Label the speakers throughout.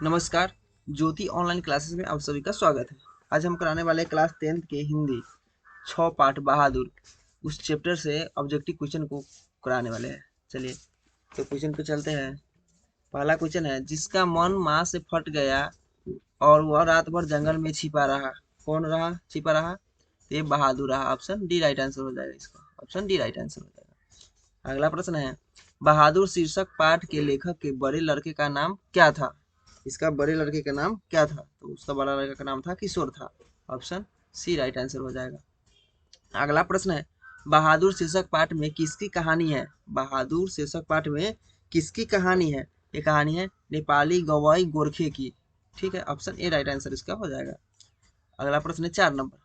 Speaker 1: नमस्कार। ज्योति online classes में आप सभी का स्वागत है। आज हम कराने वाले क्लास 10th के हिंदी 6 पाठ बहादुर उस चैप्टर से ऑब्जेक्टिव क्वेश्चन को कराने वाले हैं। चलिए तो क्वेश्चन पे चलते हैं। पहला क्वेश्चन है, जिसका मन माँ से फट गया और वह रात भर जंगल में छिपा रहा, कौन रहा छिपा रहा? तो ये बहादुर रहा। ऑप्शन डी राइट आंसर हो जाएगा इसका। ऑप्शन डी राइट आंसर हो जाएगा। अगला प्रश्न है, बहादुर शीर्षक पाठ के लेखक के बड़े लड़के का नाम क्या था? इसका बड़े लड़के का नाम क्या था? तो उसका बड़ा लड़के का नाम था किशोर था। ऑप्शन सी राइट आंसर हो जाएगा। अगला प्रश्न है, बहादुर शीर्षक पाठ में किसकी कहानी है? बहादुर शीर्षक पाठ में किसकी कहानी है? ये कहानी है नेपाली गवाई गोरखे की। ठीक है, ऑप्शन ए राइट आंसर इसका हो जाएगा। अगला प्रश्न है 4 नंबर।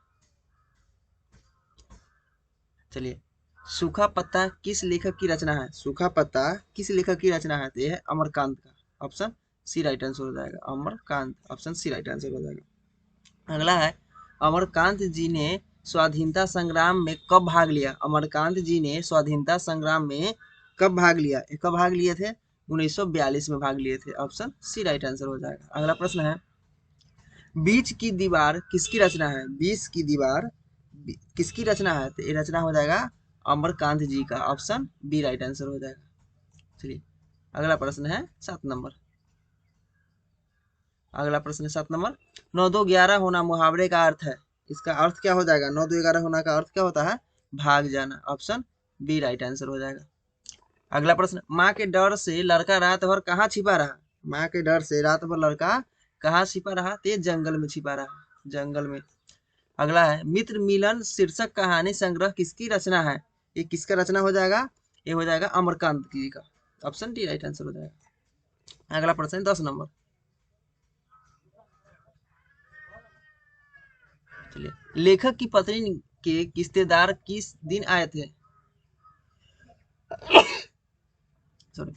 Speaker 1: चलिए, सूखा पत्ता किस लेखक की रचना है? सूखा पत्ता किस लेखक की रचना है? तो यह है अमरकांत का। ऑप्शन सी राइट आंसर हो जाएगा, Amarkant. Option C right answer हो जाएगा। अगला है, अमरकांत जी ने स्वाधीनता संग्राम में कब भाग लिया? अमरकांत जी ने स्वाधीनता संग्राम में कब भाग लिया? ये कब भाग लिए थे? 1942 में भाग लिए थे। ऑप्शन सी राइट आंसर हो जाएगा। अगला प्रश्न है, बीच की दीवार किसकी रचना है? बीच की दीवार किसकी रचना है? तो ये रचना हो जाएगा अमरकांत जी का। ऑप्शन बी राइट आंसर हो जाएगा। चलिए, अगला प्रश्न है 7 नंबर। अगला प्रश्न है 7 नंबर। 9 2 11 होना मुहावरे का अर्थ है। इसका अर्थ क्या हो जाएगा? 9 2 11 होना का अर्थ क्या होता है? भाग जाना। ऑप्शन बी राइट आंसर हो जाएगा। अगला प्रश्न, माँ के डर से लड़का रात भर कहाँ छिपा रहा? माँ के डर से रात भर लड़का कहाँ छिपा रहा? ते जंगल में छिपा रहा, जंगल में। अगला है, मित्र मिलन शीर्षक कहानी संग्रह किसकी रचना है? ये किसका रचना हो जाएगा? ये हो जाएगा अमरकांत जी का। ऑप्शन डी राइट आंसर हो जाएगा। अगला प्रश्न 10 नंबर। चलिए, लेखक की पत्नी के रिश्तेदार किस दिन आए थे? सॉरी,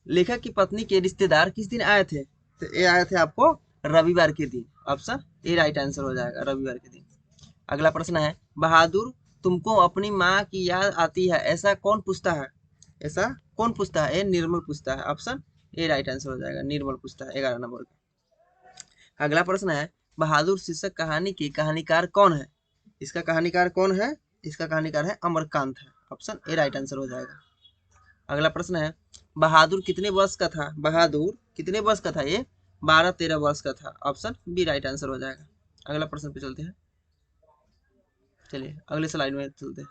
Speaker 1: लेखक की पत्नी के रिश्तेदार किस दिन आए थे? तो ये आए थे आपको रविवार के दिन। ऑप्शन ए राइट आंसर हो जाएगा, रविवार के दिन। अगला प्रश्न है, बहादुर तुमको अपनी माँ की याद आती है ऐसा कौन पूछता है? ऐसा कौन पूछता है? ये निर्मल पूछता है। ऑप्शन ए राइट आंसर हो जाएगा, निर्मल पूछता है 11 नंबर का। अगला प्रश्न है, बहादुर शीर्षक कहानी की कहानीकार कौन है? इसका कहानीकार कौन है? इसका कहानीकार है अमरकांत है। ऑप्शन ए राइट आंसर हो जाएगा। अगला प्रश्न है, बहादुर कितने वर्ष का था? बहादुर कितने वर्ष का था? ये 12-13 वर्ष का था। ऑप्शन बी राइट आंसर हो जाएगा। अगला प्रश्न पे चलते हैं। चलिए अगले स्लाइड में चलते हैं,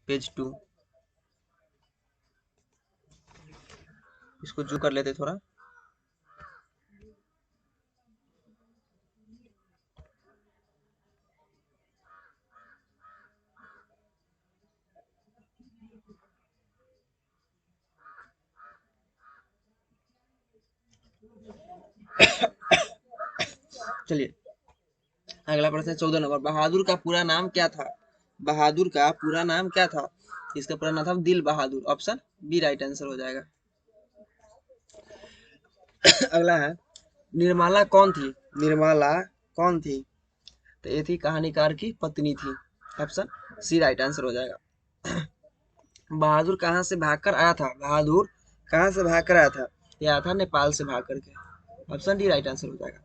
Speaker 1: पेज 2। इसको जो कर लेते थोड़ा। चलिए, अगला प्रश्न है 14 नंबर। बहादुर का पूरा नाम क्या था? बहादुर का पूरा नाम क्या था? इसका पूरा नाम था दिल बहादुर। ऑप्शन बी राइट आंसर हो जाएगा। अगला है, निर्मला कौन थी? निर्मला कौन थी? तो ये थी कहानीकार की पत्नी थी। ऑप्शन सी राइट आंसर हो जाएगा। बहादुर कहाँ से भागकर आया था? बहादुर कहाँ से भागकर आया था? ये आया था नेपाल से भाग करके। ऑप्शन डी राइट आंसर हो जाएगा।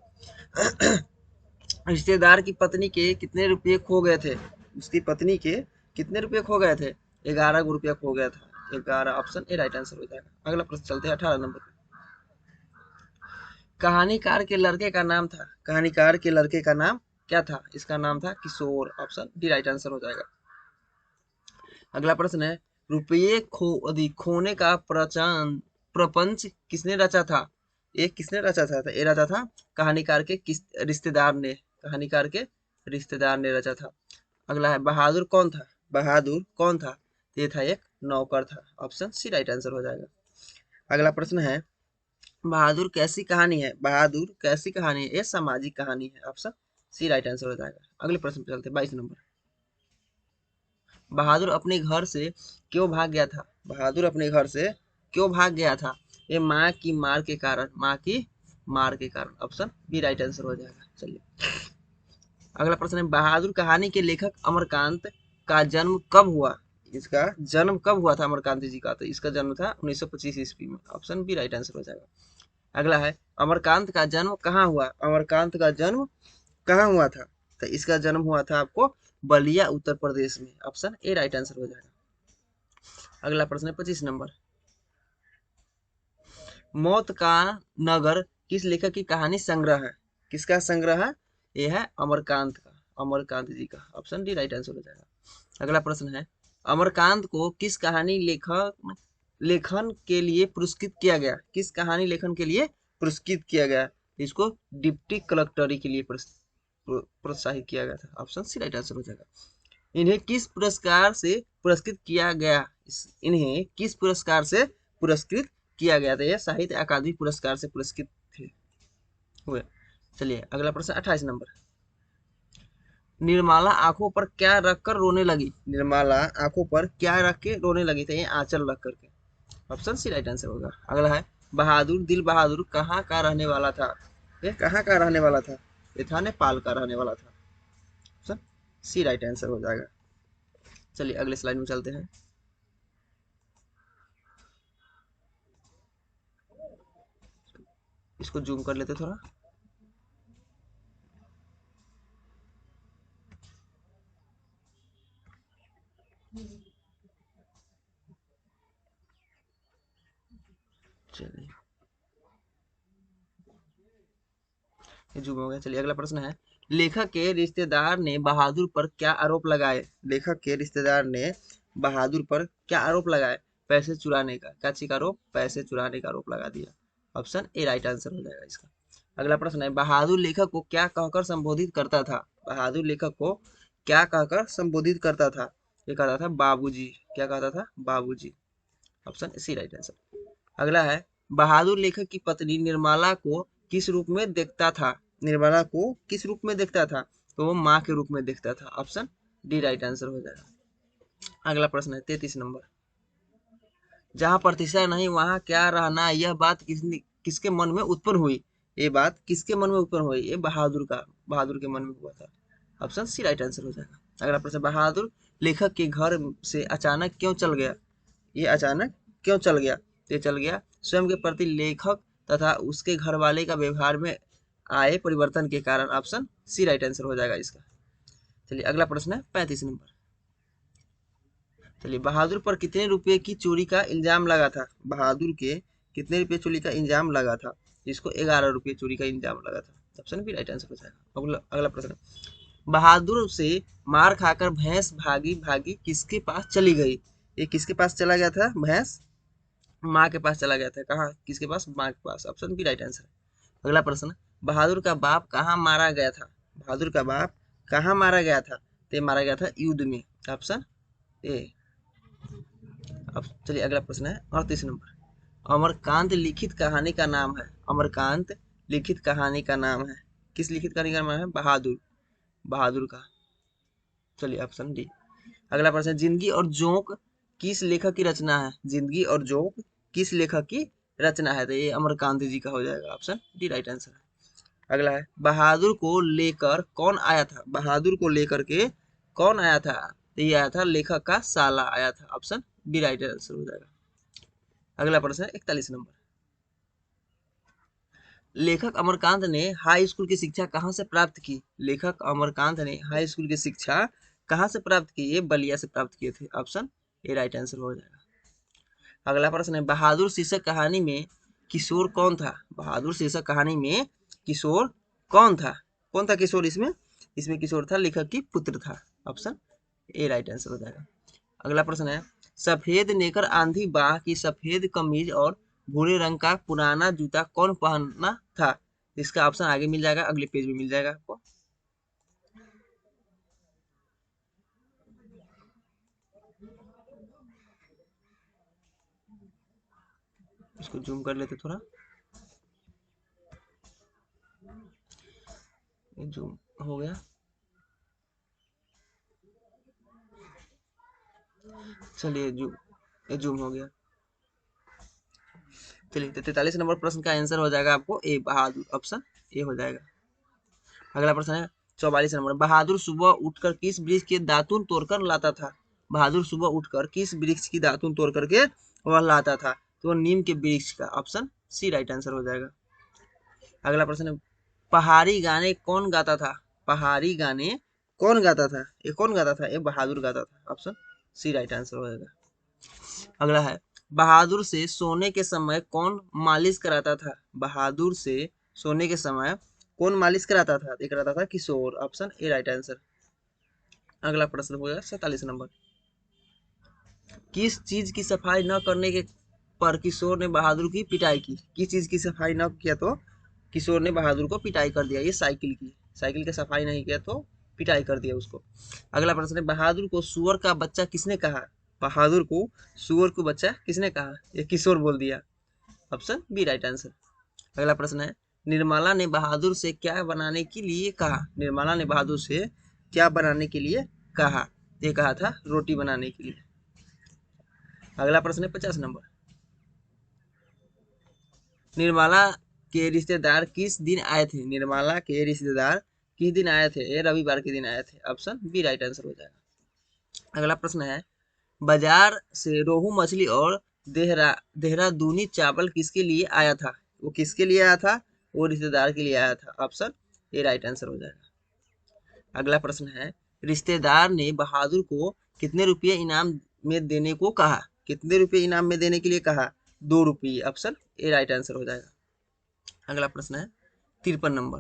Speaker 1: रिश्तेदार की पत्नी के कितने रुपये खो गए थे? उसकी पत्नी के कितने रुपये खो गए थे? 11 रुपया खो गया था। 11। ऑप्शन ए राइट आंसर हो जाएगा। अगला प्रश्न चलते हैं 18 नंबर पे। कहानीकार के लड़के का नाम था, कहानीकार के लड़के का नाम क्या था? इसका नाम था Kishore. Option D right answer हो जाएगा। अगला प्रश्न है, रुपये खोने का प्रपंच किसने रचा था? ये किसने रचा था? तो ये रचा था कहानीकार के किस रिश्तेदार ने, कहानीकार के रिश्तेदार ने रचा था। अगला है, बहादुर कौन था? बहादुर कौन था? ये था एक नौकर था। ऑप्शन सी राइट आंसर हो जाएगा। अगला प्रश्न है, बहादुर कैसी कहानी है? बहादुर कैसी कहानी है? ये सामाजिक कहानी है। ऑप्शन सी राइट आंसर हो जाएगा। अगले प्रश्न पे चलते हैं 22 नंबर। बहादुर अपने घर से क्यों भाग गया था? बहादुर अपने घर से क्यों भाग गया था? ये माँ की मार के कारण, माँ की मार के कारण। ऑप्शन बी राइट आंसर हो जाएगा। चलिए, अगला प्रश्न है, बहादुर कहानी के लेखक अमरकांत का जन्म कब हुआ? इसका जन्म कब हुआ था अमरकांत जी का? तो इसका जन्म था 1925 ईस्वी में। ऑप्शन बी राइट आंसर हो जाएगा। अगला है अमरकांत का जन्म कहाँ हुआ, अमरकांत का जन्म कहाँ हुआ था, तो इसका जन्म हुआ था आपको बलिया उत्तर प्रदेश में, ऑप्शन ए राइट आंसर हो जाएगा। अगला प्रश्न है 25 नंबर, मौत का नगर किस लेखक की कहानी संग्रह है, किसका संग्रह है, ये है अमरकांत का, अमरकांत जी का, ऑप्शन डी राइट आंसर हो जाएगा। अगला प्रश्न है अमरकांत को किस कहानी लेखक लेखन के लिए पुरस्कृत किया गया, किस कहानी लेखन के लिए पुरस्कृत किया गया, इसको डिप्टी कलेक्टरी के लिए प्रोत्साहित किया गया था, ऑप्शन सी राइट आंसर हो जाएगा। इन्हें किस पुरस्कार से पुरस्कृत किया गया, इन्हें किस पुरस्कार से पुरस्कृत किया गया था, यह साहित्य अकादमी पुरस्कार से पुरस्कृत थे हुए। चलिए अगला प्रश्न 28 नंबर, निर्मला आंखों पर क्या रख कर रोने लगी, निर्मला आंखों पर क्या रख के रोने लगी थी, ये आंचल रख करके, ऑप्शन सी राइट आंसर होगा। अगला है बहादुर दिल बहादुर कहाँ का रहने वाला था, ये कहाँ का रहने वाला था, ये था नेपाल का रहने वाला था, ऑप्शन सी राइट आंसर हो जाएगा। चलिए अगले स्लाइड में चलते हैं। इसको जूम कर लेते थोड़ा। चलिए ये जूम हो गया। चलिए अगला प्रश्न है लेखक के रिश्तेदार ने बहादुर पर क्या आरोप लगाए, लेखक के रिश्तेदार ने बहादुर पर क्या आरोप लगाए, पैसे चुराने का, क्या चीज का आरोप, पैसे चुराने का आरोप लगा दिया, ऑप्शन ए राइट आंसर हो जाएगा इसका। अगला प्रश्न है बहादुर लेखक को क्या कहकर संबोधित करता था, बहादुर लेखक को क्या कहकर संबोधित करता था, ये कहता था बाबूजी, क्या कहता था बाबूजी, ऑप्शन सी राइट आंसर। अगला है बहादुर लेखक की पत्नी निर्मला को किस रूप में देखता था, निर्मला को किस रूप में देखता था, तो वो माँ के रूप में देखता था, ऑप्शन डी राइट आंसर हो जाएगा। अगला प्रश्न है 33 नंबर, जहाँ प्रतीक्षा नहीं वहाँ क्या रहना, यह बात किसके मन में उत्पन्न हुई, ये बात किसके मन में उत्पन्न हुई, ये बहादुर का, बहादुर के मन में हुआ था, ऑप्शन सी राइट आंसर हो जाएगा। अगला प्रश्न बहादुर लेखक के घर से अचानक क्यों चल गया, ये अचानक क्यों चल गया, ये चल गया स्वयं के प्रति लेखक तथा उसके घर वाले का व्यवहार में आए परिवर्तन के कारण, ऑप्शन सी राइट आंसर हो जाएगा इसका। चलिए अगला प्रश्न है 35 नंबर, चलिए बहादुर पर कितने रुपए की चोरी का इल्जाम लगा था, बहादुर के कितने रुपए चोरी का इल्जाम लगा था, जिसको 11 रुपये चोरी का इल्जाम लगा था, ऑप्शन भी राइट आंसर हो जाएगा। अगला प्रश्न, बहादुर से मार खाकर भैंस भागी भागी किसके पास चली गई, ये किसके पास चला गया था, भैंस माँ के पास चला गया था, कहाँ किसके पास, माँ के पास, ऑप्शन बी राइट आंसर। अगला प्रश्न, बहादुर का बाप कहाँ मारा गया था, बहादुर का बाप कहाँ मारा गया था, तो ये मारा गया था युद्ध में, ऑप्शन ए। अब चलिए अगला प्रश्न है 38 नंबर, अमरकांत लिखित कहानी का नाम है, अमरकांत लिखित कहानी का नाम है, किस लिखित कहानी का नाम है, बहादुर, बहादुर का, चलिए ऑप्शन डी। अगला प्रश्न, जिंदगी और जोंक किस लेखक की रचना है, जिंदगी और जोंक किस लेखक की रचना है, तो ये अमरकांत जी का हो जाएगा, ऑप्शन डी राइट आंसर है। अगला है बहादुर को लेकर कौन आया था, बहादुर को लेकर के कौन आया था, तो ये आया था लेखक का साला आया था, ऑप्शन डी राइट आंसर हो जाएगा। अगला प्रश्न है 41 नंबर, लेखक अमरकांत ने हाई स्कूल की शिक्षा कहाँ से प्राप्त की, लेखक अमरकांत ने हाई स्कूल की शिक्षा कहाँ से प्राप्त की, ये बलिया से प्राप्त किए थे, ऑप्शन ए राइट आंसर हो जाएगा। अगला प्रश्न है बहादुर शीर्षक कहानी में किशोर कौन था, बहादुर शीर्षक कहानी में किशोर कौन था किशोर, इसमें इसमें किशोर था लेखक की पुत्र था, ऑप्शन ए राइट आंसर हो जाएगा। अगला प्रश्न है सफेद नेकर आंधी बाह की सफेद कमीज और भूरे रंग का पुराना जूता कौन पहनना था, इसका ऑप्शन आगे मिल जाएगा, अगले पेज में मिल जाएगा आपको। इसको जूम कर लेते थोड़ा, ये जूम हो गया। चलिए ये जूम हो गया। चलिए 43 नंबर प्रश्न का आंसर हो जाएगा आपको ए बहादुर, ऑप्शन ए हो जाएगा। अगला प्रश्न है 44 नंबर, बहादुर सुबह उठकर किस वृक्ष के दातुन तोड़कर लाता था, बहादुर सुबह उठकर किस वृक्ष की दातुन तोड़ करके वह लाता था, तो वह नीम के वृक्ष का, ऑप्शन सी राइट आंसर हो जाएगा। अगला प्रश्न है, पहाड़ी गाने कौन गाता था? पहाड़ी गाने कौन गाता था? ये कौन गाता था? ये बहादुर गाता था। ऑप्शन सी राइट आंसर हो जाएगा। अगला है, बहादुर से सोने के समय कौन मालिश कराता था? बहादुर से सोने के समय कौन मालिश कराता था? ये कराता था Kishore. Option A right answer. अगला प्रश्न हो गया 47 नंबर, किस चीज की सफाई न करने के पर किशोर ने बहादुर की पिटाई की? किस चीज की सफाई न किया तो किशोर ने बहादुर को पिटाई कर दिया? ये साइकिल की, साइकिल की सफाई नहीं किया तो पिटाई कर दिया उसको। अगला प्रश्न है, बहादुर को सुअर का बच्चा किसने कहा? बहादुर को सुअर को बच्चा किसने कहा? ये किशोर बोल दिया। Option B right answer. अगला प्रश्न है, निर्मला ने बहादुर से क्या बनाने के लिए कहा? निर्मला ने बहादुर से क्या बनाने के लिए कहा? ये कहा था रोटी बनाने के लिए। अगला प्रश्न है 50 नंबर, निर्मला के रिश्तेदार किस दिन आए थे? निर्मला के रिश्तेदार किस दिन आए थे? ये रविवार के दिन आए थे। ऑप्शन बी राइट आंसर हो जाएगा। अगला प्रश्न है, बाजार से रोहू मछली और देहरादूनी चावल किसके लिए आया था? वो किसके लिए आया था? वो रिश्तेदार के लिए आया था। ऑप्शन ए राइट आंसर हो जाएगा। अगला प्रश्न है, रिश्तेदार ने बहादुर को कितने रुपये इनाम में देने को कहा? कितने रुपये इनाम में देने के लिए कहा? 2 रुपये। ऑप्शन ए राइट आंसर हो जाएगा। अगला प्रश्न है 53 नंबर,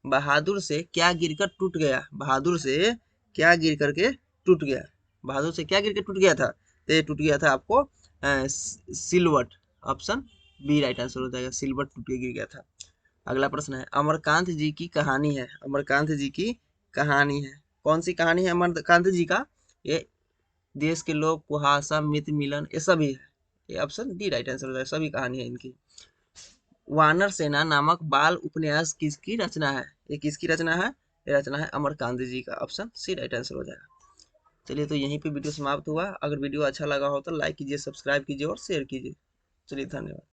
Speaker 1: बहादुर से क्या गिरकर टूट गया? बहादुर से क्या गिर करके टूट गया? बहादुर से क्या गिर के टूट गया था? तो ये टूट गया था आपको सिलवट। ऑप्शन बी राइट आंसर हो जाएगा, सिलवट टूट के गिर गया था। अगला प्रश्न है, अमरकांत जी की कहानी है। अमरकांत जी की कहानी है, कौन सी कहानी है अमरकांत जी का? ये देश के लोग, कुहासा, मित्र मिलन, ये सभी है। ये ऑप्शन डी राइट आंसर हो जाएगा, सभी कहानी है इनकी। वानर सेना नामक बाल उपन्यास किसकी रचना है? ये किसकी रचना है? ये रचना है अमरकांत जी का। ऑप्शन सी राइट आंसर हो जाएगा। चलिए, तो यहीं पे वीडियो समाप्त हुआ। अगर वीडियो अच्छा लगा हो तो लाइक कीजिए, सब्सक्राइब कीजिए और शेयर कीजिए। चलिए, धन्यवाद।